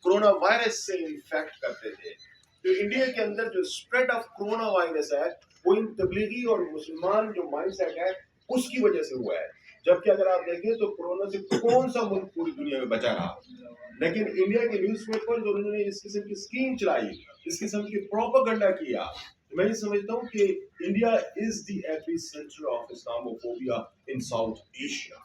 Corona virus سے in fact کرتے تھے. تو انڈیا کے اندر جو اسپریڈ آف کورونا وائرس ہے وہ ان تبلیغی اور مسلمان جو مائنڈ سیٹ ہے اس کی وجہ سے ہوا ہے. جبکہ اگر آپ دیکھیں تو کورونا سے کون سا ملک پوری دنیا میں بچا رہا, لیکن انڈیا کے نیوز پیپر انہوں نے اس قسم کی اسکیم چلائی, اس قسم کی پروپیگنڈا کیا. میں یہ سمجھتا ہوں کہ India is the ایپی centre of Islamophobia in South Asia.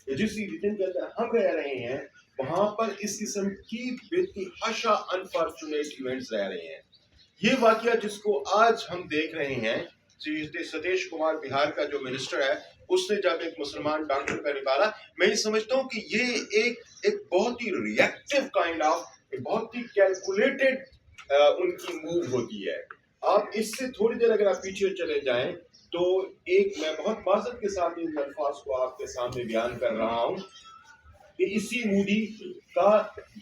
جس ریجن کے اندر ہم رہ رہے ہیں وہاں پر اس قسم کی بے تحاشا انفارچونیٹ ایونٹس رہ رہے ہیں. یہ واقعہ جس کو آج ہم دیکھ رہے ہیں, ستیش کمار بہار کا جو منسٹر ہے اس نے جب ایک مسلمان ڈاکٹر کا نکالا, میں یہ سمجھتا ہوں کہ یہ ایک بہت ہی ریئیکٹو کائنڈ آف, بہت ہی کیلکولیٹڈ ان کی موو ہوتی ہے. آپ اس سے تھوڑی دیر اگر آپ پیچھے چلے جائیں تو میں بہت معذرت کے ساتھ ان الفاظ کو آپ کے سامنے بیان کر رہا ہوں کہ اسی مودی کا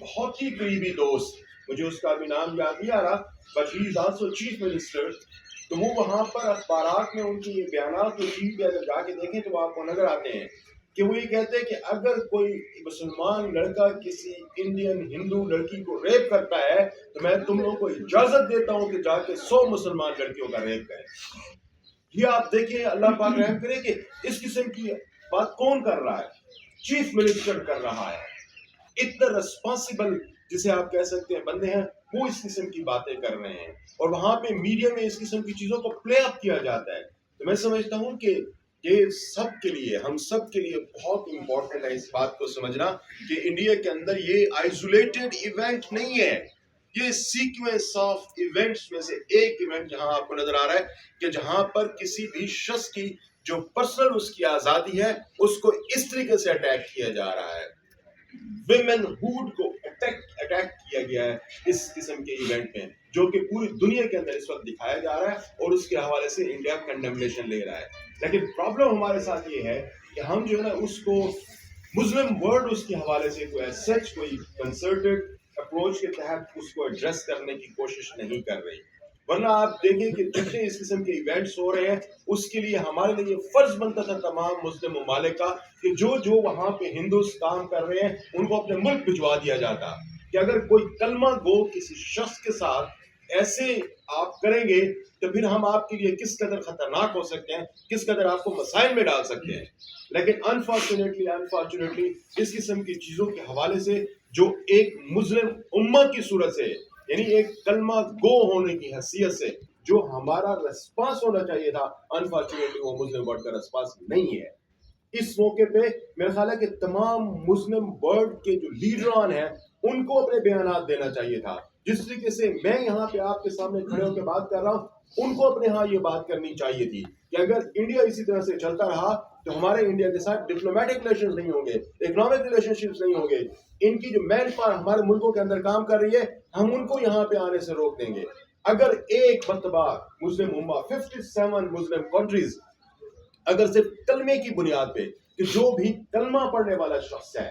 بہت ہی قریبی دوست, مجھے اس کا بھی نام یاد نہیں آ رہا, but he is also chief minister, تو وہ وہاں پر اخبارات میں ان کی یہ بیانات جو ٹی وی پہ اگر جا کے دیکھیں تو آپ کو نظر آتے ہیں کہ وہ یہ کہتے ہیں کہ اگر کوئی مسلمان لڑکا کسی انڈین ہندو لڑکی کو ریپ کرتا ہے تو میں تم لوگوں کو اجازت دیتا ہوں کہ جا کے 100 مسلمان لڑکیوں کا ریپ کریں. یہ آپ دیکھیں, اللہ پاک رحم کرے کہ اس قسم کی بات کون کر رہا ہے, چیف منسٹر کر رہا ہے. اتنا ریسپانسبل جسے آپ کہہ سکتے ہیں بندے ہیں وہ اس قسم کی باتیں کر رہے ہیں, اور وہاں پہ میڈیا میں اس قسم کی چیزوں کو پلے اپ کیا جاتا ہے. تو میں سمجھتا ہوں کہ یہ سب کے لیے, ہم سب کے لیے بہت امپورٹنٹ ہے اس بات کو سمجھنا کہ انڈیا کے اندر یہ آئسولیٹڈ ایونٹ نہیں ہے, یہ سیکوینس آف ایونٹس میں سے ایک ایونٹ جہاں آپ کو نظر آ رہا ہے کہ جہاں پر کسی بھی شخص کی جو پرسنل اس کی آزادی ہے اس کو اس طریقے سے اٹیک کیا جا رہا ہے, ویمن ہوڈ کو اٹیک کیا گیا ہے اس قسم کے ایونٹ میں, جو کہ پوری دنیا کے اندر اس وقت دکھایا جا رہا ہے اور اس کے حوالے سے انڈیا کنڈمنیشن لے رہا ہے. لیکن پرابلم ہمارے ساتھ یہ ہے کہ ہم جو ہے نا اس کو مسلم ورلڈ اس کے حوالے سے کوئی کنسرٹڈ اپروچ کے تحت اس کو ایڈریس کرنے کی کوشش نہیں کر رہی. ورنہ آپ دیکھیں کہ جتنے اس قسم کے ایونٹس ہو رہے ہیں اس کے لیے ہمارے لیے یہ فرض بنتا تھا تمام مسلم ممالک کا کہ جو وہاں پہ ہندوز کام کر رہے ہیں ان کو اپنے ملک بھجوا دیا جاتا, کہ اگر کوئی کلمہ گو کسی شخص کے ساتھ ایسے آپ کریں گے تو پھر ہم آپ کے لیے کس قدر خطرناک ہو سکتے ہیں, کس قدر آپ کو مسائل میں ڈال سکتے ہیں. لیکن انفارچونیٹلی اس قسم کی چیزوں کے حوالے سے جو ایک مسلم امت کی صورت سے, یعنی ایک کلمہ گو ہونے کی حیثیت سے جو ہمارا ریسپانس ہونا چاہیے تھا, انفارچونیٹلی وہ مسلم ورلڈ کا ریسپانس نہیں ہے. اس موقع پہ میرا خیال ہے کہ تمام مسلم ورلڈ کے جو لیڈران ہیں ان کو اپنے بیانات دینا چاہیے تھا. جس طریقے سے میں یہاں پہ آپ کے سامنے کھڑے ہو کے بات کر رہا ہوں, ان کو اپنے ہاں یہ بات کرنی چاہیے تھی کہ اگر انڈیا اسی طرح سے چلتا رہا تو ہمارے انڈیا کے ساتھ ڈپلومیٹک ریلیشنز نہیں ہوں گے, اکنامک ریلیشن شپس نہیں ہوں گے. ان کی جو مین پاور ہمارے ملکوں کے اندر کام کر رہی ہے ہم ان کو یہاں پہ آنے سے روک دیں گے. اگر ایک مرتبہ مسلم امت 57 مسلم کنٹریز اگر صرف کلمے کی بنیاد پہ کہ جو بھی کلمہ پڑھنے والا شخص ہے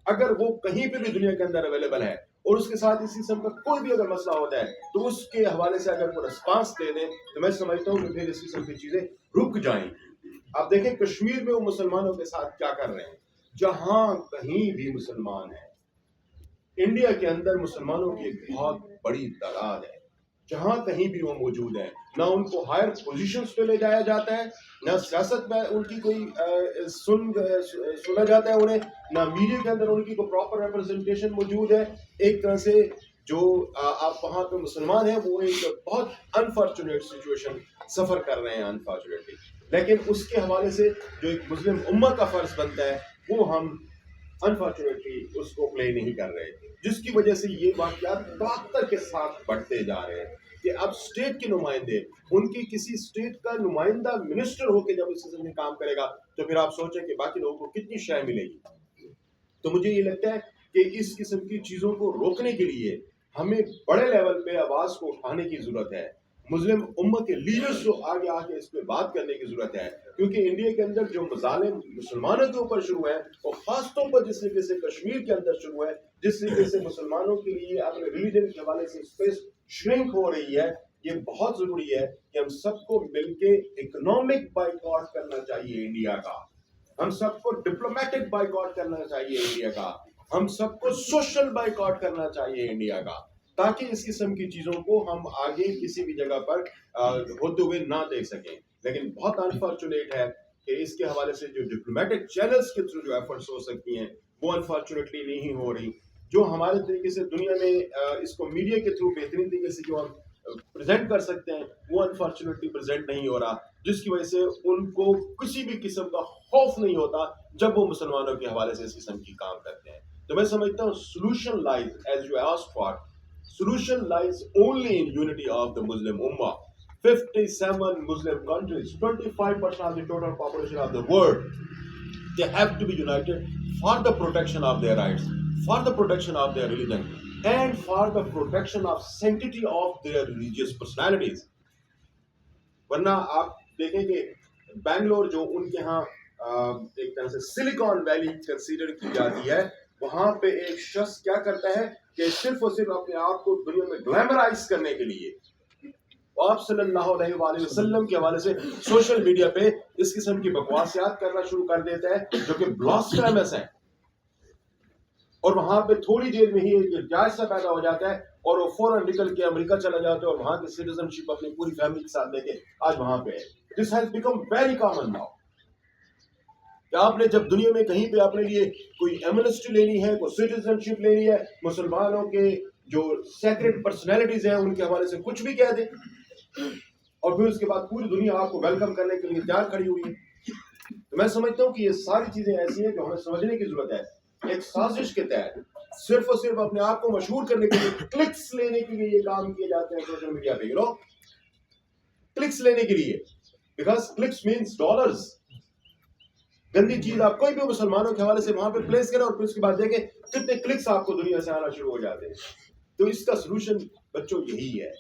اگر وہ کہیں پہ بھی دنیا کے اندر اویلیبل ہے اور اس کے ساتھ اس قسم کا کوئی بھی اگر مسئلہ ہوتا ہے تو اس کے حوالے سے اگر وہ ریسپانس دے دیں تو میں سمجھتا ہوں کہ پھر اس قسم کی چیزیں رک جائیں. آپ دیکھیں کشمیر میں وہ مسلمانوں کے ساتھ کیا کر رہے ہیں, جہاں کہیں بھی مسلمان ہیں, انڈیا کے اندر مسلمانوں کی ایک بہت بڑی تعداد ہے, جہاں کہیں بھی وہ موجود ہیں, نہ ان کو ہائر پوزیشنز پہ لے جایا جاتا ہے, نہ سیاست میں ان کی کوئی سنا جاتا ہے انہیں, نہ میڈیا کے اندر ان کی کوئی پراپر ریپرزنٹیشن موجود ہے. ایک طرح سے جو آپ وہاں پہ مسلمان ہیں وہ ایک بہت انفارچونیٹ سچویشن سفر کر رہے ہیں انفارچونیٹلی. لیکن اس کے حوالے سے جو ایک مسلم امت کا فرض بنتا ہے وہ ہم انفارچونیٹلی اس کو پلے نہیں کر رہے, جس کی وجہ سے یہ واقعات طاقت کے ساتھ بڑھتے جا رہے ہیں کہ اب اسٹیٹ کے نمائندے, ان کی کسی اسٹیٹ کا نمائندہ منسٹر ہو کے جب اس قسم میں کام کرے گا تو پھر آپ سوچیں کہ باقی لوگوں کو کتنی شے ملے گی. تو مجھے یہ لگتا ہے کہ اس قسم کی چیزوں کو روکنے کے لیے ہمیں بڑے لیول پہ آواز کو اٹھانے کی ضرورت ہے. مسلم امت کے لیڈرز کو آگے آ کے اس پہ بات کرنے کی ضرورت ہے, کیونکہ انڈیا کے اندر جو مظالم مسلمانوں کے اوپر شروع ہیں اور خاص طور پر جس طریقے سے کشمیر کے اندر شروع ہے, جس طریقے سے مسلمانوں کے لیے اپنے ریلیجن کے حوالے سے اسپیس شرنک ہو رہی ہے, یہ بہت ضروری ہے کہ ہم سب کو مل کے اکنامک بائیکاٹ کرنا چاہیے انڈیا کا, ہم سب کو ڈپلومیٹک بائیکاٹ کرنا چاہیے انڈیا کا, ہم سب کو سوشل بائیکاٹ کرنا چاہیے انڈیا کا، تاکہ اس قسم کی چیزوں کو ہم آگے کسی بھی جگہ پر ہوتے ہوئے نہ دیکھ سکیں. لیکن بہت انفارچونیٹ ہے کہ اس کے حوالے سے جو ڈپلومیٹک چینلز کے تھرو جو ایفرٹس ہو سکتی ہیں وہ انفارچونیٹلی نہیں ہو رہی. جو ہمارے طریقے سے دنیا میں اس کو میڈیا کے تھرو بہترین طریقے سے جو ہم پریزنٹ کر سکتے ہیں وہ انفارچونیٹلی پریزنٹ نہیں ہو رہا، جس کی وجہ سے ان کو کسی بھی قسم کا خوف نہیں ہوتا جب وہ مسلمانوں کے حوالے سے اس قسم کی کام کرتے ہیں. تو میں سمجھتا ہوں solution lies, as you asked for, solution lies only in unity of the Muslim Ummah. 57 Muslim countries, 25% of the total population of the world, they have to be united for the protection of their rights, for the protection of their religion, and for the protection of sanctity of their religious personalities. ورنہ آپ دیکھیں کہ بنگلور جو ان کے ہاں ایک طرح سے سلیکان ویلی کنسیڈر کی جاتی ہے، وہاں پہ ایک شخص کیا کرتا ہے کہ صرف اور صرف اپنے آپ کو دنیا میں گلیمرائز کرنے کے لیے آپ صلی اللہ علیہ وآلہ وسلم کے حوالے سے سوشل میڈیا پہ اس قسم کی بکواسیات کرنا شروع کر دیتا ہے جو کہ بلاسفیمس ہیں، اور وہاں پہ تھوڑی دیر میں ہی ایک جائزہ پیدا ہو جاتا ہے اور وہ فوراً نکل کے امریکہ چلا جاتا ہے اور وہاں کی سٹیزن شپ اپنی پوری فیملی کے ساتھ لے کے آج وہاں پہ ہے. This has become very common now. کہ آپ نے جب دنیا میں کہیں پہ اپنے لیے کوئی ایمنسٹی لینی ہے، کوئی سٹیزن شپ لینی ہے، مسلمانوں کے جو سیکرڈ پرسنالٹیز ہیں ان کے حوالے سے کچھ بھی کہہ دیں اور پھر اس کے بعد پوری دنیا آپ کو ویلکم کرنے کے لیے تیار کھڑی ہوئی ہے. تو میں سمجھتا ہوں کہ یہ ساری چیزیں ایسی ہیں جو ہمیں سمجھنے کی ضرورت ہے. ایک سازش کے تحت صرف اور صرف اپنے آپ کو مشہور کرنے کے لیے، کلکس لینے کے لیے یہ کام کیے جاتے ہیں سوشل میڈیا پہ. کلکس لینے کے لیے، بیکاز کلکس مینس ڈالرز. گندی چیز آپ کوئی بھی مسلمانوں کے حوالے سے وہاں پہ پلیس کریں اور پھر اس کے بعد دیکھیں کتنے کلکس آپ کو دنیا سے آنا شروع ہو جاتے ہیں. تو اس کا سلوشن بچوں یہی ہے.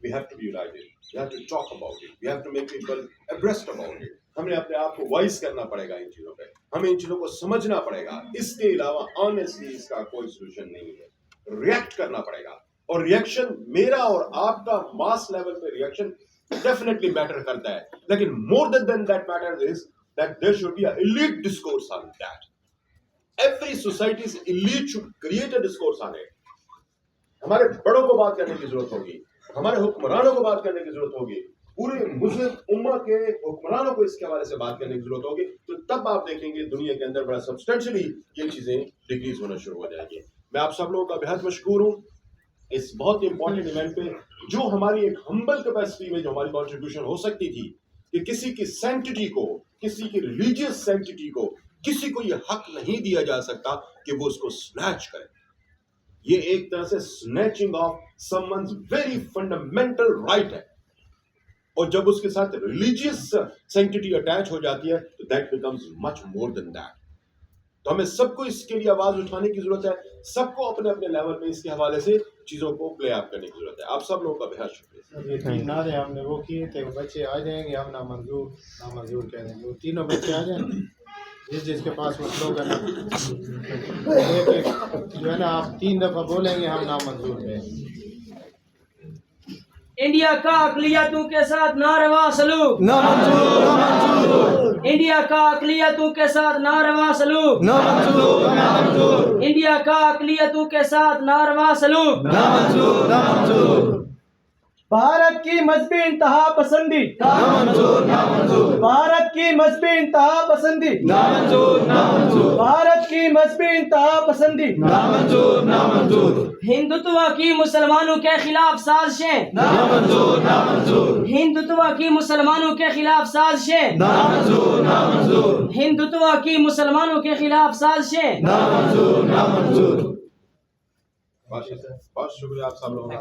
We have to be united. We have to talk about it. We have to make people abreast about it. ہمیں اپنے آپ کو وائز کرنا پڑے گا ان چیزوں پہ، ہمیں ان چیزوں کو سمجھنا پڑے گا. اس کے علاوہ آنیسٹلی اس کا کوئی سلوشن نہیں ہے. ریئیکٹ کرنا پڑے گا، اور ریئیکشن میرا اور آپ کا ماس لیول پہ ریئیکشن ڈیفینیٹلی میٹر کرتا ہے. لیکن more than that matter is that there should be an elite discourse on that. Every society's elite should create a discourse on it. ہمارے بڑوں کو بات کرنے کی ضرورت ہوگی، ہمارے حکمرانوں کو بات کرنے کی ضرورت ہوگی، پورے مسلم امہ کے حکمرانوں کو اس کے حوالے سے بات کرنے کی ضرورت ہوگی. تو تب آپ دیکھیں گے دنیا کے اندر بڑا سبسٹینشلی یہ چیزیں ڈکریز ہونا شروع ہو جائیں گی. میں آپ سب لوگوں کا بہت مشکور ہوں اس بہت امپورٹنٹ ایونٹ پہ، جو ہماری ایک ہمبل کیپیسٹی میں جو ہماری کنٹریبیوشن ہو سکتی تھی کہ کسی کی سینکٹیٹی کو، کسی کی ریلیجیس سینکٹیٹی کو کسی کو یہ حق نہیں دیا جا سکتا کہ وہ اس کو سنیچ کرے. یہ ایک طرح سے snatching of some ones very fundamental right ہے، اور جب اس کے ساتھ ریلیجیس سینکٹیٹی اٹیچ ہو جاتی ہے تو that becomes much more than that. تو ہمیں سب کو اس کے لیے آواز اٹھانے کی ضرورت ہے، سب کو اپنے اپنے لیول پہ اس کے حوالے سے چیزوں کو پلے آف کرنے کی ضرورت ہے. آپ سب لوگوں کا بہت شکریہ. یہ تین نعرے ہم نے وہ کیے تھے، وہ بچے آ جائیں گے، ہم نامنظور کہہ دیں گے. وہ تینوں بچے آ جائیں، جس کے پاس وہ سلوگن ہے جو ہے نا، آپ 3 دفعہ بولیں گے ہم نامنظور کہیں گے. انڈیا کا اقلیتوں کے ساتھ ناروا سلوک، نامنظور نامنظور انڈیا کا اقلیتوں کے ساتھ ناروا سلوک، نامنظور نامنظور انڈیا کا اقلیتوں کے ساتھ ناروا سلوک. نامنظور نامنظور بھارت کی مذہبی انتہا پسندی، نامنظور نامنظور بھارت کی مذہبی انتہا پسندی، نامنظور نامنظور بھارت کی مذہبی انتہا پسندی، نامنظور نامنظور ہندوتوا کی مسلمانوں کے خلاف سازشیں، نامنظور نامنظور ہندوتوا کی مسلمانوں کے خلاف سازشیں، نامنظور نامنظور ہندوتوا کی مسلمانوں کے خلاف سازشیں. نامنظور نامنظور. بہت شکریہ آپ سب لوگوں کا.